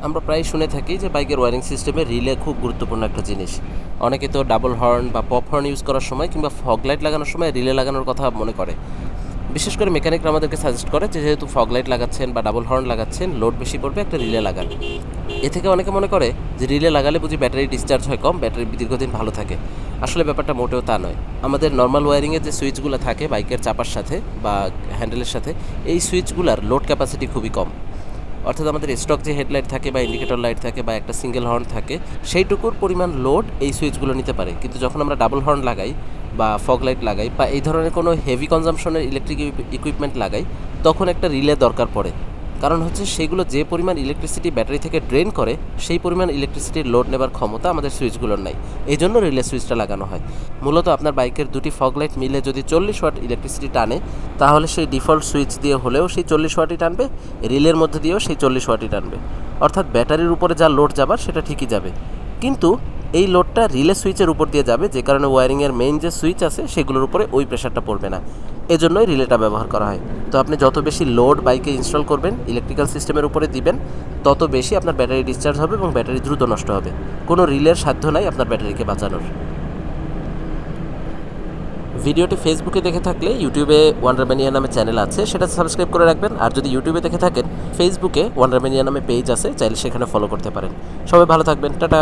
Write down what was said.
আমরা প্রায় শুনে থাকি যে বাইকের ওয়্যারিং সিস্টেমে রিলে খুব গুরুত্বপূর্ণ একটা জিনিস। অনেকে তো ডাবল হর্ন বা পপ হর্ন ইউজ করার সময় কিংবা ফগ লাইট লাগানোর সময় রিলে লাগানোর কথা মনে করে। বিশেষ করে মেকানিকরা আমাদেরকে সাজেস্ট করে যে যেহেতু ফগ লাইট লাগাচ্ছেন বা ডাবল হর্ন লাগাচ্ছেন, লোড বেশি পড়বে, একটা রিলে লাগান। এ থেকে অনেকে মনে করে যে রিলে লাগালে বুঝি ব্যাটারি ডিসচার্জ হয় কম, ব্যাটারি দীর্ঘদিন ভালো থাকে। আসলে ব্যাপারটা মোটেও তা নয়। আমাদের নর্মাল ওয়্যারিংয়ের যে সুইচগুলো থাকে বাইকের চাপার সাথে বা হ্যান্ডেলের সাথে, এই সুইচগুলোর লোড ক্যাপাসিটি খুবই কম। অর্থাৎ আমাদের স্টক যে হেডলাইট থাকে বা ইন্ডিকেটর লাইট থাকে বা একটা সিঙ্গেল হর্ন থাকে, সেইটুকুর পরিমাণ লোড এই সুইচগুলো নিতে পারে। কিন্তু যখন আমরা ডাবল হর্ন লাগাই বা ফগ লাইট লাগাই বা এই ধরনের কোনো হেভি কনজাম্পশনের ইলেকট্রিক ইকুইপমেন্ট লাগাই, তখন একটা রিলে দরকার পড়ে। কারণ হচ্ছে সেগুলো যে পরিমাণ ইলেকট্রিসিটি ব্যাটারি থেকে ড্রেন করে, সেই পরিমাণ ইলেকট্রিসিটির লোড নেবার ক্ষমতা আমাদের সুইচগুলোর নাই। এই জন্য রিলে সুইচটা লাগানো হয়। মূলত আপনার বাইকের দুটি ফগ লাইট মিলে যদি 40 ওয়াট ইলেকট্রিসিটি টানে, তাহলে সেই ডিফল্ট সুইচ দিয়ে হলেও সেই 40 ওয়াটই টানবে, রিলের মধ্যে দিয়েও সেই 40 ওয়াটই টানবে। অর্থাৎ ব্যাটারির উপরে যা লোড যাবার সেটা ঠিকই যাবে, কিন্তু এই লোডটা রিলে সুইচের উপর দিয়ে যাবে, যে কারণে ওয়্যারিংয়ের মেইন যে সুইচ আছে সেগুলোর উপরে ওই প্রেশারটা পড়বে না। এজন্যই রিলেটা ব্যবহার করা হয়। তো আপনি যত বেশি লোড বাইকে ইনস্টল করবেন, ইলেকট্রিক্যাল সিস্টেমের উপরে দিবেন, তত বেশি আপনার ব্যাটারি ডিসচার্জ হবে এবং ব্যাটারি দ্রুত নষ্ট হবে। কোনো রিলের সাধ্য নাই আপনার ব্যাটারিকে বাঁচানোর। ভিডিওটি ফেসবুকে দেখে থাকলে ইউটিউবে ওয়ান্ডারম্যানিয়া নামে চ্যানেল আছে, সেটা সাবস্ক্রাইব করে রাখবেন। আর যদি ইউটিউবে দেখে থাকেন, ফেসবুকে ওয়ান্ডারম্যানিয়া নামে পেজ আছে, চাইলে সেখানে ফলো করতে পারেন। সবাই ভালো থাকবেন, টাটা।